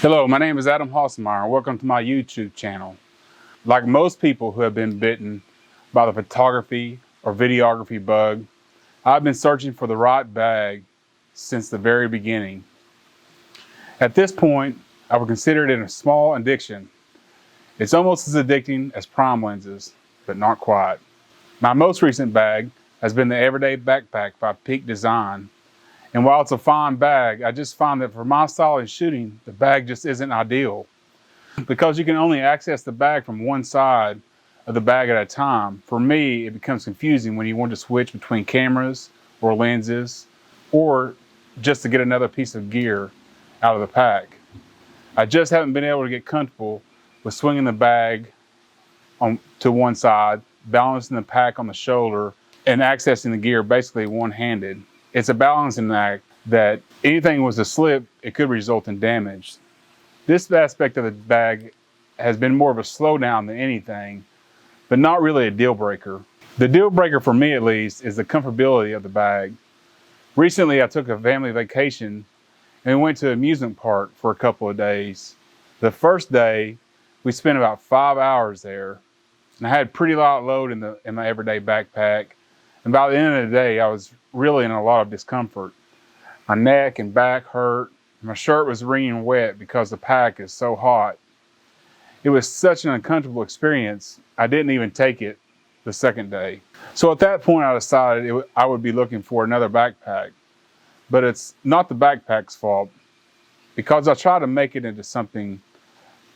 Hello, my name is Adam Hossemeyer and welcome to my YouTube channel. Like most people who have been bitten by the photography or videography bug, I've been searching for the right bag since the very beginning. At this point, I would consider it a small addiction. It's almost as addicting as prime lenses, but not quite. My most recent bag has been the Everyday Backpack by Peak Design. And while it's a fine bag, I just find that for my style of shooting, the bag just isn't ideal. Because you can only access the bag from one side of the bag at a time, for me, it becomes confusing when you want to switch between cameras or lenses, or just to get another piece of gear out of the pack. I just haven't been able to get comfortable with swinging the bag to one side, balancing the pack on the shoulder, and accessing the gear basically one-handed. It's a balancing act that anything was to slip, it could result in damage. This aspect of the bag has been more of a slowdown than anything, but not really a deal breaker. The deal breaker for me at least is the comfortability of the bag. Recently I took a family vacation and we went to an amusement park for a couple of days. The first day we spent about 5 hours there, and I had a pretty light load in my everyday backpack. And by the end of the day, I was really in a lot of discomfort. My neck and back hurt. My shirt was wringing wet because the pack is so hot. It was such an uncomfortable experience, I didn't even take it the second day. So at that point, I decided I would be looking for another backpack. But it's not the backpack's fault, because I tried to make it into something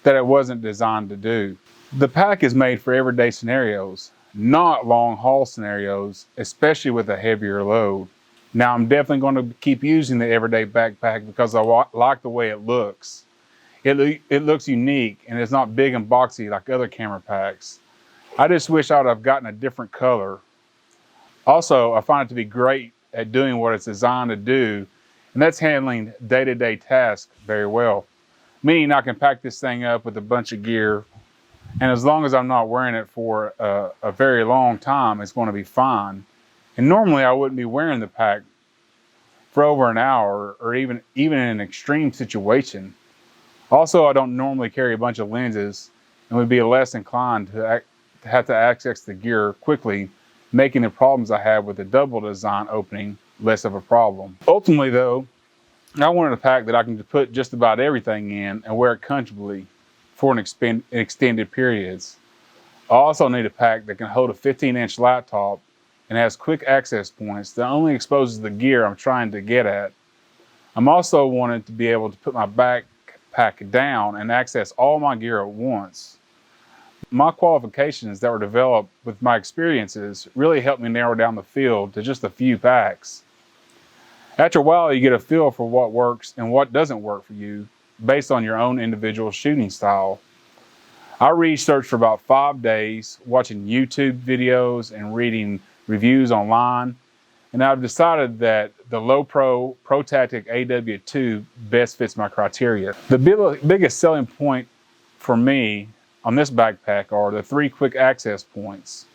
that it wasn't designed to do. The pack is made for everyday scenarios, not long haul scenarios, especially with a heavier load. Now I'm definitely going to keep using the everyday backpack because I like the way it looks. It looks unique and it's not big and boxy like other camera packs. I just wish I would have gotten a different color. Also, I find it to be great at doing what it's designed to do, and that's handling day-to-day tasks very well. Meaning I can pack this thing up with a bunch of gear, and as long as I'm not wearing it for a very long time, it's going to be fine. And normally I wouldn't be wearing the pack for over an hour or even in an extreme situation. Also, I don't normally carry a bunch of lenses and would be less inclined to have to access the gear quickly, making the problems I have with the double design opening less of a problem. Ultimately though, I wanted a pack that I can put just about everything in and wear it comfortably for an extended periods. I also need a pack that can hold a 15-inch laptop and has quick access points that only exposes the gear I'm trying to get at. I'm also wanting to be able to put my backpack down and access all my gear at once. My qualifications that were developed with my experiences really helped me narrow down the field to just a few packs. After a while, you get a feel for what works and what doesn't work for you based on your own individual shooting style. I researched for about 5 days, watching YouTube videos and reading reviews online, and I've decided that the Low Pro ProTactic AW2 best fits my criteria. The biggest selling point for me on this backpack are the 3 quick access points,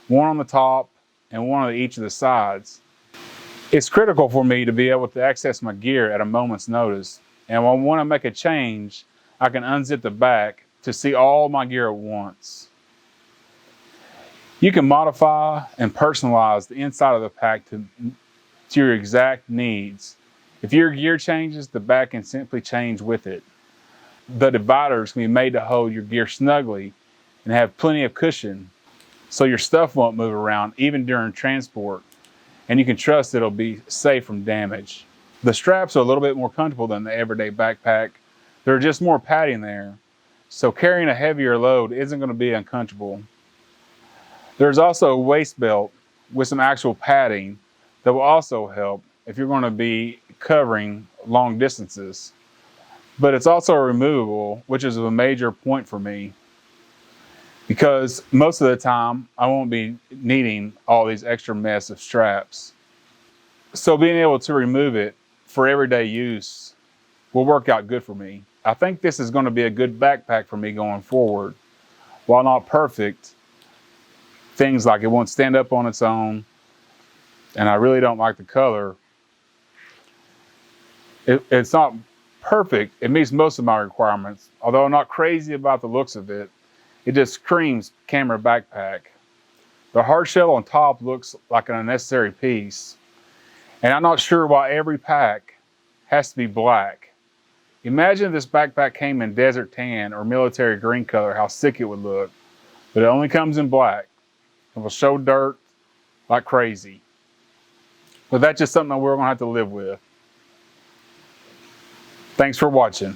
one on the top and one on each of the sides. It's critical for me to be able to access my gear at a moment's notice, and when I want to make a change, I can unzip the back to see all my gear at once. You can modify and personalize the inside of the pack to your exact needs. If your gear changes, the back can simply change with it. The dividers can be made to hold your gear snugly and have plenty of cushion, so your stuff won't move around even during transport, and you can trust it'll be safe from damage. The straps are a little bit more comfortable than the everyday backpack. There's just more padding there, so carrying a heavier load isn't going to be uncomfortable. There's also a waist belt with some actual padding that will also help if you're going to be covering long distances. But it's also removable, which is a major point for me, because most of the time I won't be needing all these extra mess of straps. So being able to remove it for everyday use will work out good for me. I think this is going to be a good backpack for me going forward. While not perfect, things like it won't stand up on its own, and I really don't like the color. It's not perfect. It meets most of my requirements. Although I'm not crazy about the looks of it, it just screams camera backpack. The hard shell on top looks like an unnecessary piece, and I'm not sure why every pack has to be black. Imagine if this backpack came in desert tan or military green color, how sick it would look. But it only comes in black and will show dirt like crazy. But that's just something that we're gonna have to live with. Thanks for watching.